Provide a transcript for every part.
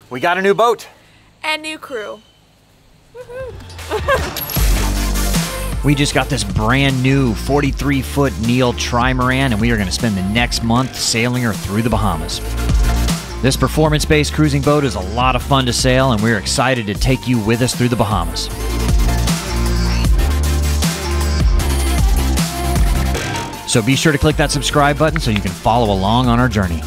We got a new boat. And new crew. We just got this brand new 43-foot Neel Trimaran, and we are going to spend the next month sailing her through the Bahamas. This performance-based cruising boat is a lot of fun to sail, and we're excited to take you with us through the Bahamas. So be sure to click that subscribe button so you can follow along on our journey.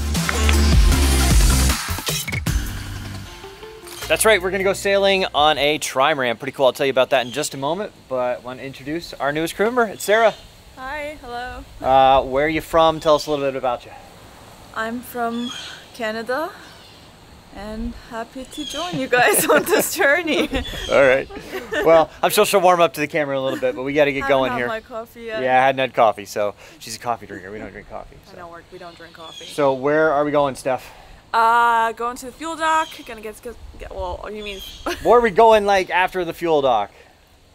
That's right, we're gonna go sailing on a Trimaran. Pretty cool, I'll tell you about that in just a moment, but I want to introduce our newest crew member. It's Sarah. Hi, hello. Where are you from? Tell us a little bit about you. I'm from Canada and happy to join you guys on this journey. All right. Well, I'm sure she'll warm up to the camera a little bit, but we got to get going here. I haven't had my coffee yet. Yeah, I hadn't had coffee, so she's a coffee drinker. We don't drink coffee. So. I know, we don't drink coffee. So where are we going, Steph? Going to the fuel dock. Gonna get well, you mean... Where are we going, like, after the fuel dock?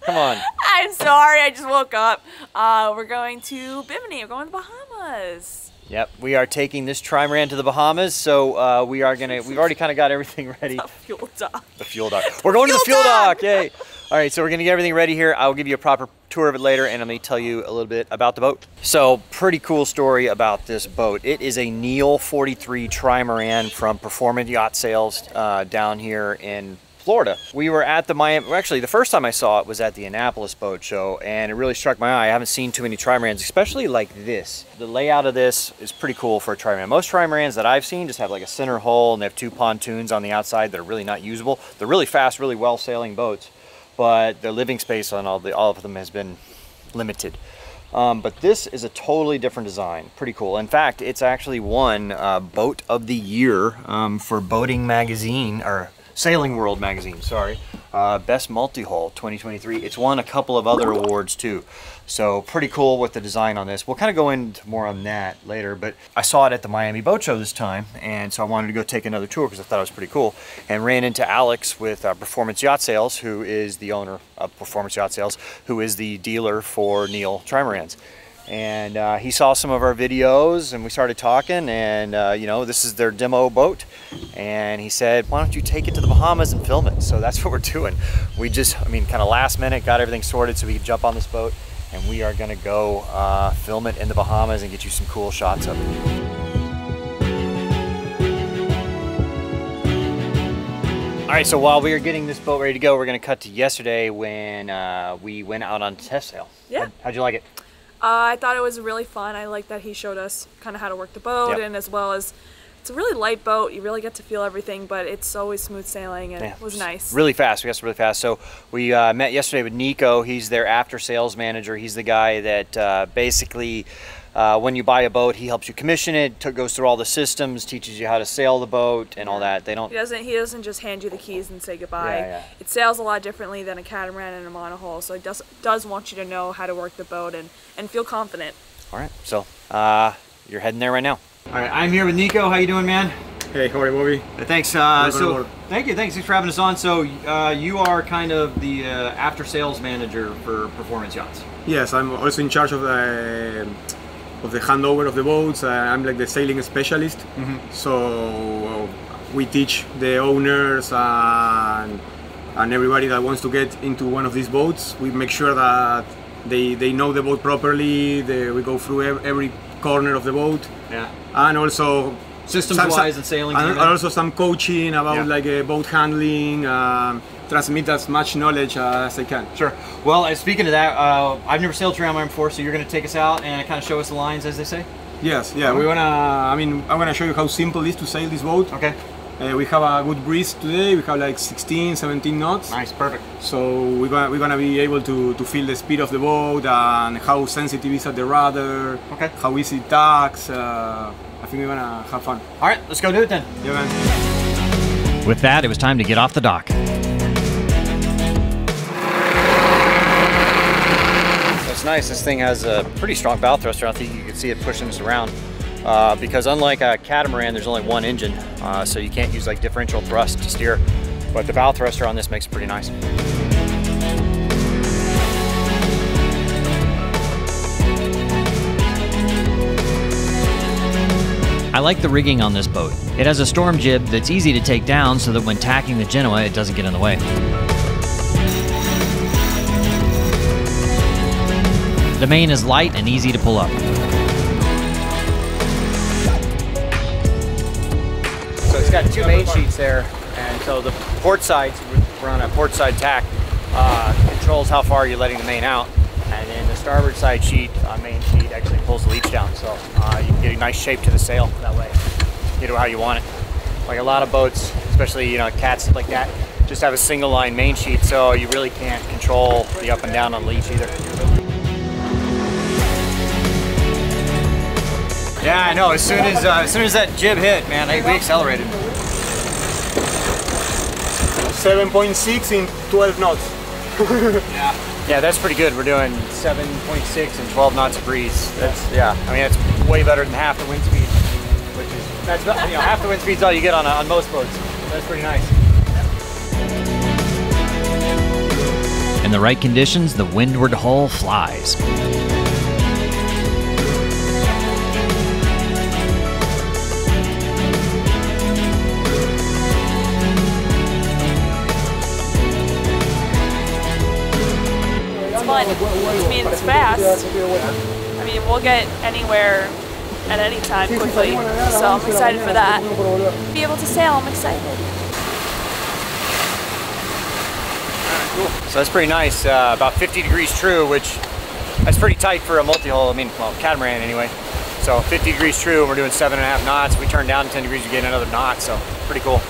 Come on. I'm sorry, I just woke up. We're going to Bimini. We're going to the Bahamas. Yep, we are taking this Trimaran to the Bahamas, so we've already kind of got everything ready. The fuel dock. The fuel dock. We're going to the fuel dock, yay! All right, so we're gonna get everything ready here. I'll give you a proper tour of it later, and I'm gonna tell you a little bit about the boat. So, pretty cool story about this boat. It is a Neel 43 Trimaran from Performance Yacht Sales down here in Florida. We were at the Miami, well, actually the first time I saw it was at the Annapolis Boat Show, and it really struck my eye. I haven't seen too many Trimarans, especially like this. The layout of this is pretty cool for a Trimaran. Most Trimarans that I've seen just have like a center hull, and they have two pontoons on the outside that are really not usable. They're really fast, really well sailing boats, but the living space on all of them has been limited. But this is a totally different design. Pretty cool. In fact, it's actually won Boat of the Year for Boating Magazine, or Sailing World Magazine, sorry. Best Multi-Hull 2023. It's won a couple of other awards too. So pretty cool with the design on this. We'll kind of go into more on that later, but I saw it at the Miami Boat Show this time, and so I wanted to go take another tour because I thought it was pretty cool, and ran into Alex with Performance Yacht Sales, who is the owner of Performance Yacht Sales, who is the dealer for Neel Trimarans. And he saw some of our videos, and we started talking, and you know, this is their demo boat, and he said, why don't you take it to the Bahamas and film it? So that's what we're doing. We just, I mean, kind of last minute got everything sorted so we could jump on this boat, and we are gonna go film it in the Bahamas and get you some cool shots of it. All right, so while we are getting this boat ready to go, we're gonna cut to yesterday when we went out on test sail. Yeah. How'd you like it? I thought it was really fun. I like that he showed us kind of how to work the boat, and as well as it's a really light boat. You really get to feel everything, but it's always smooth sailing, and it was nice. Really fast. We got really fast. So we met yesterday with Nico. He's their after sales manager. He's the guy that basically when you buy a boat, he helps you commission it, goes through all the systems, teaches you how to sail the boat and all that. They don't. He doesn't just hand you the keys and say goodbye. It sails a lot differently than a catamaran and a monohull, so it does want you to know how to work the boat and feel confident. All right, so you're heading there right now. All right, I'm here with Nico. How you doing, man? Hey, how are you, Bobby? Thanks. Thanks for having us on. So you are kind of the after sales manager for Performance Yachts. Yes, I'm also in charge of the handover of the boats. I'm like the sailing specialist. So we teach the owners and everybody that wants to get into one of these boats. We make sure that they know the boat properly. We go through every corner of the boat. Yeah. And also systems-wise and sailing. And also some coaching about like boat handling. Transmit as much knowledge as I can. Sure. Well, speaking of that, I've never sailed Trimaran before, so you're going to take us out and kind of show us the lines, as they say? Yes, yeah. I'm going to show you how simple it is to sail this boat. Okay. We have a good breeze today. We have like 16, 17 knots. Nice, perfect. So we're gonna be able to feel the speed of the boat and how sensitive it is at the rudder. Okay. How easy it tacks. I think we're gonna have fun. All right, let's go do it then. Yeah, man. With that, it was time to get off the dock. It's nice. This thing has a pretty strong bow thruster. I think you can see it pushing us around. Because unlike a catamaran, there's only one engine, so you can't use like differential thrust to steer. But the bow thruster on this makes it pretty nice. I like the rigging on this boat. It has a storm jib that's easy to take down so that when tacking the Genoa, it doesn't get in the way. The main is light and easy to pull up. So it's got two main sheets there, and so the port side, we're on a port side tack, controls how far you're letting the main out, and then the starboard side sheet, main sheet, actually pulls the leach down, so you can get a nice shape to the sail that way. Get it how you want it. Like a lot of boats, especially cats like that, just have a single line main sheet, so you really can't control the up and down on the leach either. Yeah, I know. As soon as that jib hit, man, we accelerated. 7.6 in 12 knots. Yeah, that's pretty good. We're doing 7.6 and 12 knots of breeze. That's I mean, that's way better than half the wind speed, which is half the wind speed's all you get on most boats. That's pretty nice. In the right conditions, the windward hull flies. Fun. Which means it's fast. I mean, we'll get anywhere at any time quickly, so I'm excited for that. Be able to sail, I'm excited. Cool. So that's pretty nice. About 50 degrees true, which that's pretty tight for a multi-hull. I mean, well, catamaran anyway. So 50 degrees true, and we're doing 7.5 knots. If we turn down 10 degrees, we get another knot. So pretty cool.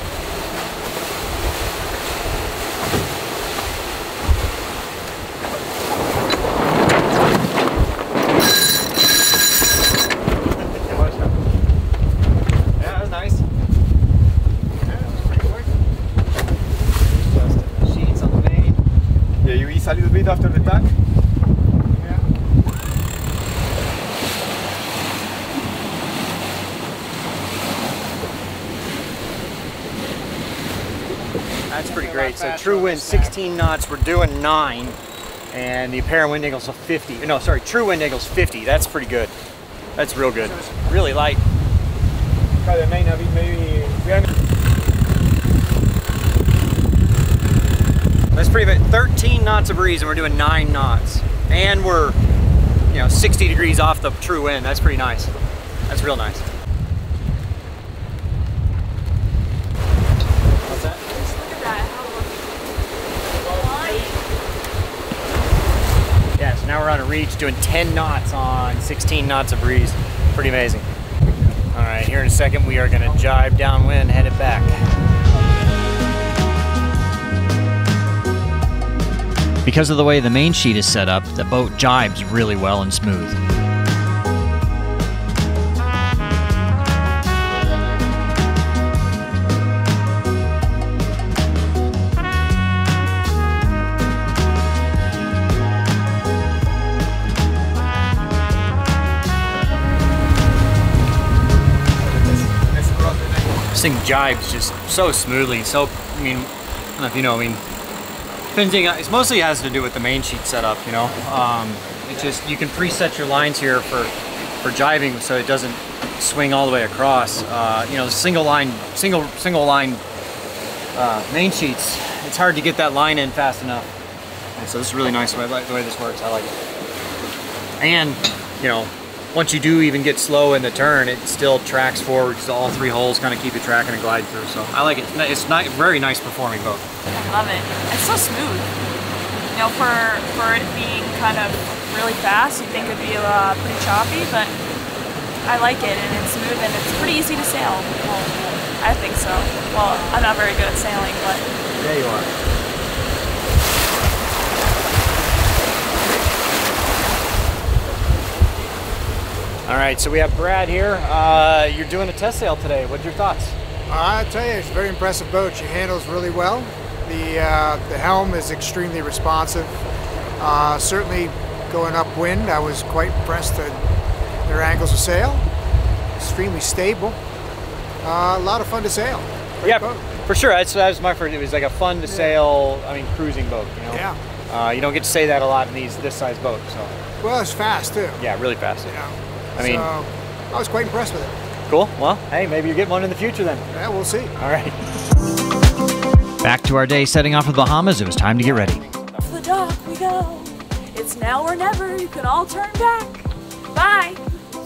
A little bit after the tack. That's pretty great. So true wind 16 knots, we're doing 9, and the apparent wind angle's a 50. No, sorry, true wind angle's 50. That's pretty good. That's real good. Really light. Try the main a bit, maybe. That's pretty good. 13 knots of breeze and we're doing 9 knots. And we're, 60 degrees off the true wind. That's pretty nice. That's real nice. What's that? Just look at that. Yeah, so now we're on a reach doing 10 knots on 16 knots of breeze. Pretty amazing. All right, here in a second we are gonna jibe downwind, headed back. Because of the way the main sheet is set up, the boat jibes really well and smooth. This thing jibes just so smoothly. So, I mean, I don't know if you know, it mostly has to do with the main sheet setup, It's just, you can preset your lines here for jibing so it doesn't swing all the way across. Single line main sheets, it's hard to get that line in fast enough. And so this is really nice the way this works. I like it. And, once you do even get slow in the turn, it still tracks forward because all 3 holes kind of keep it tracking and glide through. So I like it. It's not very nice performing boat. I love it. It's so smooth. For it being kind of really fast, you'd think it'd be pretty choppy, but I like it, and it's smooth, and it's pretty easy to sail. Well, I think so. Well, I'm not very good at sailing, but... There you are. All right, so we have Brad here. You're doing a test sail today. What's your thoughts? I tell you, it's a very impressive boat. She handles really well. The helm is extremely responsive. Certainly going upwind, I was quite impressed at their angles of sail. Extremely stable. A lot of fun to sail. Great boat. For sure. That was my first. It was like a fun to sail. Cruising boat. Yeah. You don't get to say that a lot in this size boat. So. Well, it's fast too. Yeah, really fast. So I was quite impressed with it. Cool. Well, hey, maybe you get one in the future then. Yeah, we'll see. All right. Back to our day setting off for the Bahamas. It was time to get ready. To the dock we go. It's now or never. You can all turn back. Bye.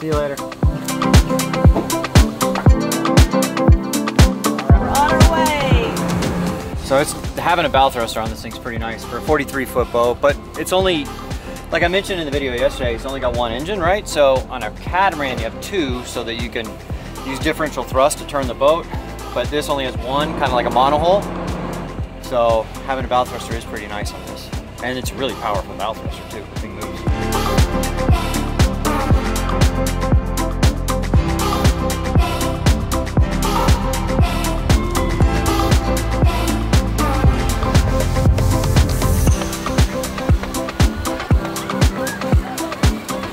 See you later. We're on our way. So it's having a bow thruster on this thing's pretty nice for a 43-foot boat, but it's only, like I mentioned in the video yesterday, it's only got one engine, right? So on a catamaran you have two so that you can use differential thrust to turn the boat, but this only has one, kind of like a monohull. So having a bow thruster is pretty nice on this. And it's a really powerful bow thruster too, the thing moves.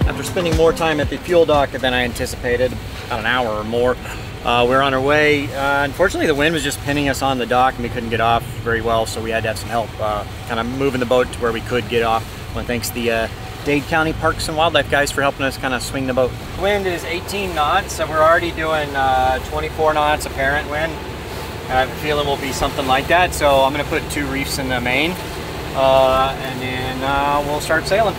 After spending more time at the fuel dock than I anticipated, about an hour or more, we're on our way. Unfortunately, the wind was just pinning us on the dock and we couldn't get off very well, so we had to have some help kind of moving the boat to where we could get off. Well, thanks the Dade County Parks and Wildlife guys for helping us kind of swing the boat. The wind is 18 knots, so we're already doing 24 knots apparent wind. I have a feeling we'll be something like that, so I'm going to put 2 reefs in the main, and then we'll start sailing.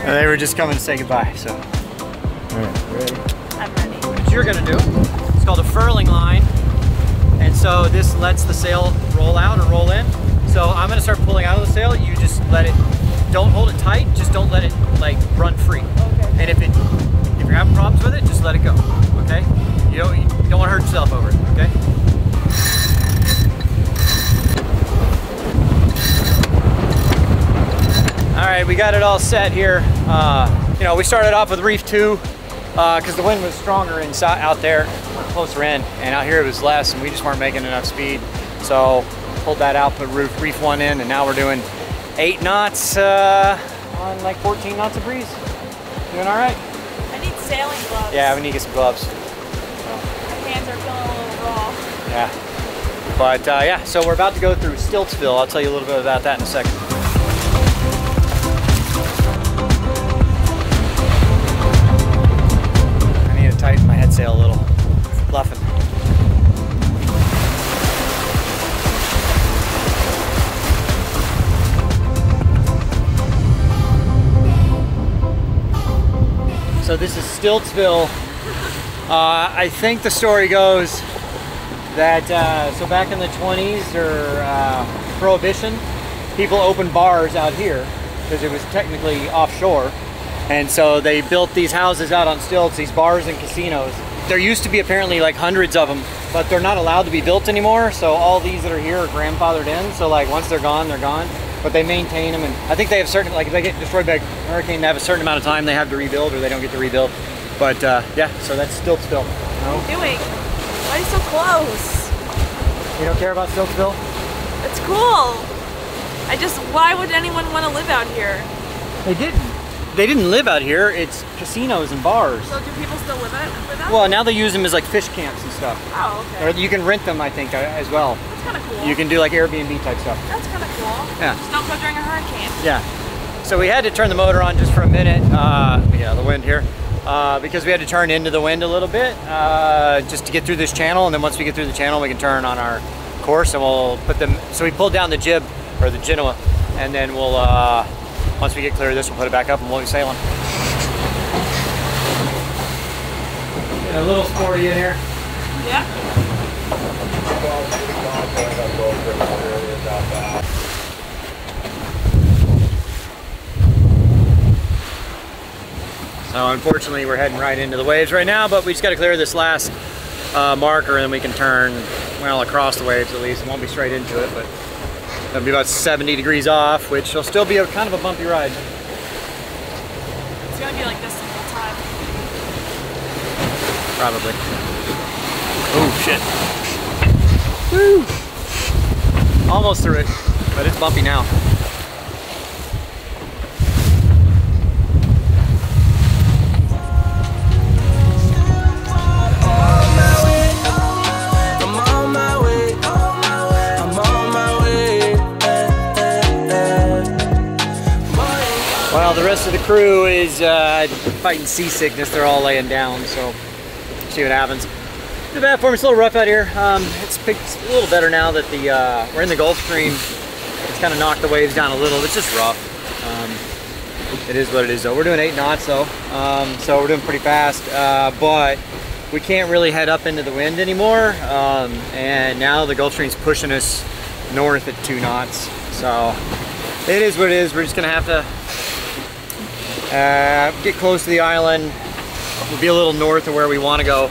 And they were just coming to say goodbye, so. All right, ready? I'm ready. What you're gonna do, it's called a furling line. And so this lets the sail roll out or roll in. So I'm gonna start pulling out of the sail. You just let it, don't hold it tight, just don't let it like run free. Okay. And if you're having problems with it, just let it go, okay? You don't wanna hurt yourself over it, okay? All right, we got it all set here. You know, we started off with reef 2 because the wind was stronger out there, closer in, and out here it was less, and we just weren't making enough speed. So pulled that out, put reef 1 in, and now we're doing 8 knots on like 14 knots of breeze. Doing all right. I need sailing gloves. Yeah, we need to get some gloves. My hands are feeling a little raw. Yeah. But yeah, so we're about to go through Stiltsville. I'll tell you a little bit about that in a second. Tighten my head sail a little, fluffing. So this is Stiltsville. I think the story goes that so back in the 20s or Prohibition, people opened bars out here because it was technically offshore. And so they built these houses out on stilts, these bars and casinos. There used to be apparently like hundreds of them, but they're not allowed to be built anymore. So all these that are here are grandfathered in. So like once they're gone, they're gone. But they maintain them, and I think they have certain, like if they get destroyed by a hurricane, they have a certain amount of time they have to rebuild, or they don't get to rebuild. But yeah, so that's Stiltsville. What are you doing? Why are you so close? You don't care about Stiltsville? It's cool. Why would anyone want to live out here? They didn't. They didn't live out here. It's casinos and bars. So do people still live out? Well, now they use them as like fish camps and stuff. Oh, okay. Or you can rent them, I think, as well. That's kind of cool. You can do like Airbnb type stuff. That's kind of cool. Yeah. Just don't go during a hurricane. Yeah. So we had to turn the motor on just for a minute. Yeah, the wind here. Because we had to turn into the wind a little bit just to get through this channel. And then once we get through the channel, we can turn on our course and we'll put them. So we pulled down the jib or the Genoa, and then we'll, once we get clear of this, we'll put it back up and we'll be sailing. Get a little sporty in here. Yeah. So unfortunately we're heading right into the waves right now, but we just got to clear this last marker and then we can turn, well, across the waves at least. It won't be straight into it, but it'll be about 70 degrees off, which will still be a kind of a bumpy ride. It's gonna be like this the whole time. Probably. Oh shit. Woo! Almost through it, but it's bumpy now. Most of the crew is fighting seasickness. They're all laying down, so see what happens. The bad form, it's a little rough out here. It's a little better now that we're in the Gulf Stream. It's kind of knocked the waves down a little. It's just rough. It is what it is though. We're doing 8 knots though, so we're doing pretty fast, but we can't really head up into the wind anymore, and now the Gulf Stream's pushing us north at 2 knots. So it is what it is. We're just gonna have to get close to the island. We'll be a little north of where we want to go,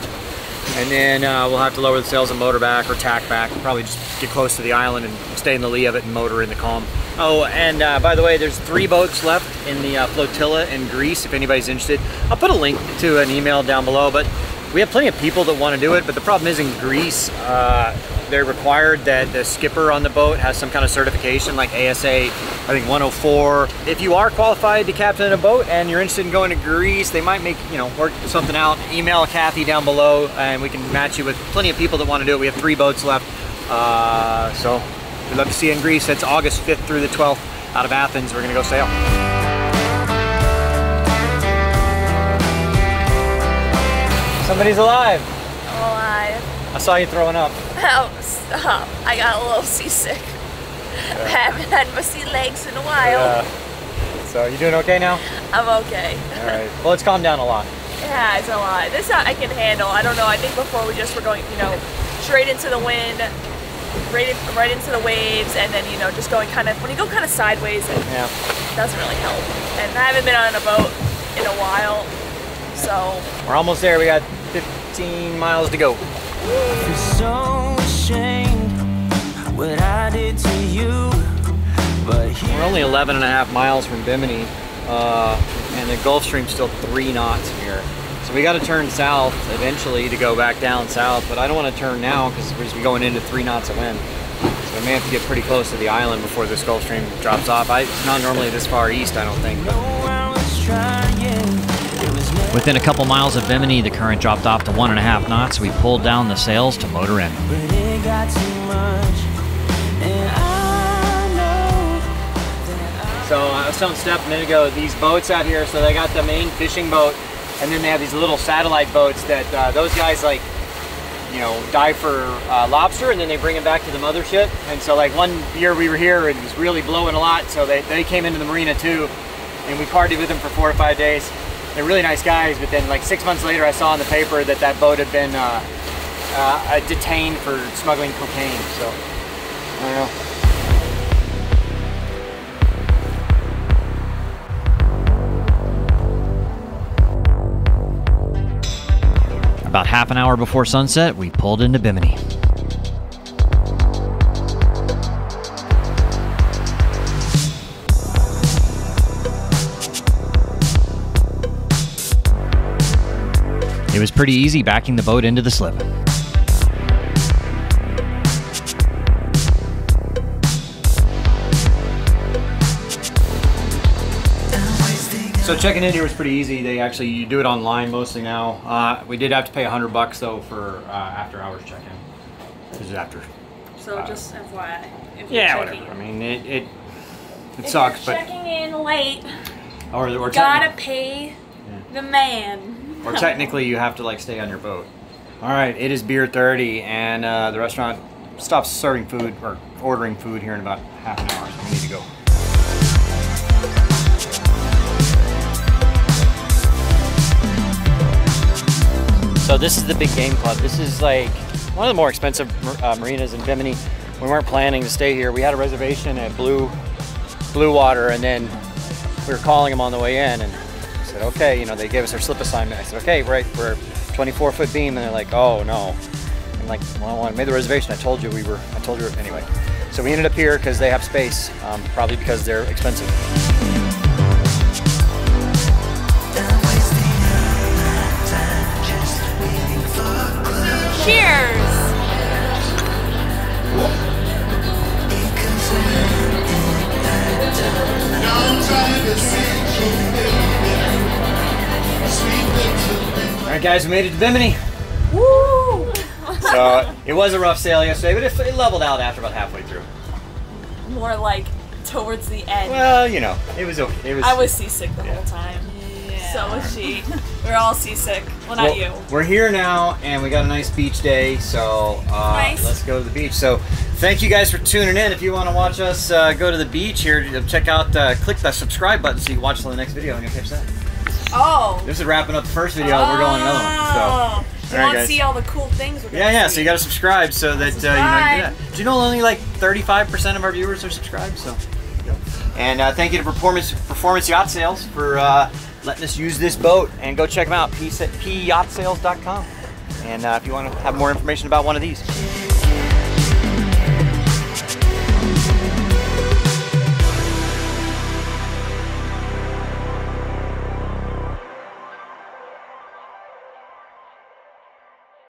and then we'll have to lower the sails and motor back or tack back. We'll probably just get close to the island and stay in the lee of it and motor in the calm. Oh, and by the way, there's 3 boats left in the Flotilla in Greece, if anybody's interested. I'll put a link to an email down below, but we have plenty of people that want to do it, but the problem is in Greece, they're required that the skipper on the boat has some kind of certification like ASA, I think 104. If you are qualified to captain a boat and you're interested in going to Greece, they might make, work something out. Email Kathy down below and we can match you with plenty of people that want to do it. We have 3 boats left, so we'd love to see you in Greece. It's August 5th through the 12th out of Athens. We're gonna go sail. Somebody's alive. I'm alive. I saw you throwing up. Oh, stop. I got a little seasick. I haven't had my sea legs in a while. So you doing okay now? I'm okay. All right. Well, it's calmed down a lot. Yeah, it's a lot. This I can handle. I don't know. I think before we just were going, straight into the wind, right into the waves, and then just going kind of, when you go kind of sideways, it doesn't really help. And I haven't been on a boat in a while, so we're almost there. We got 15 miles to go. I'm so ashamed what I did to you, but we're only 11.5 miles from Bimini, and the Gulf Stream's still 3 knots from here. So we got to turn south eventually to go back down south, but I don't want to turn now because we're just going into 3 knots of wind. So we may have to get pretty close to the island before this Gulf Stream drops off. It's not normally this far east, I don't think. But within a couple miles of Bimini, the current dropped off to 1.5 knots. We pulled down the sails to motor in. So I was telling Steph a minute ago, these boats out here, so they got the main fishing boat, and then they have these little satellite boats that those guys dive for lobster, and then they bring them back to the mothership. And so like one year we were here, and it was really blowing a lot, so they came into the marina too, and we partied with them for 4 or 5 days. They're really nice guys, but then like 6 months later I saw in the paper that boat had been detained for smuggling cocaine, so I don't know. About half an hour before sunset, we pulled into Bimini. It was pretty easy backing the boat into the slip. So checking in here was pretty easy. You do it online mostly now. We did have to pay $100 though for after hours check-in. This is after. So just FYI. Yeah, whatever. I mean, it sucks, if but you're checking in late, or gotta pay the man. Or technically, you have to like stay on your boat. All right, it is beer 30, and the restaurant stops serving food or ordering food here in about half an hour, so we need to go. So this is the Big Game Club. This is like one of the more expensive marinas in Bimini. We weren't planning to stay here. We had a reservation at Blue Water, and then we were calling them on the way in, and I said, okay, they gave us our slip assignment. I said, okay, right, we're 24-foot beam, and they're like, oh no. I'm like, well, I made the reservation. I told you anyway. So we ended up here because they have space, probably because they're expensive. Cheers! All right, guys, we made it to Bimini. Woo! So it was a rough sail yesterday, but it leveled out after about halfway through. More like towards the end. Well, you know, it was. I was seasick the whole time. So was she. We're all seasick. Well, not you. We're here now, and we got a nice beach day, so Nice. let's go to the beach. So thank you guys for tuning in. If you want to watch us go to the beach here, check out, click the subscribe button so you can watch the next video and you'll catch that. Oh. This is wrapping up the first video. We're going another one. So. You want to see all the cool things we're going to see. Yeah, so you got to subscribe so that you know you do that. Do you know only like 35% of our viewers are subscribed? So, and thank you to Performance Yacht Sales for letting us use this boat, and go check them out, pyaachtsales.com. And if you want to have more information about one of these.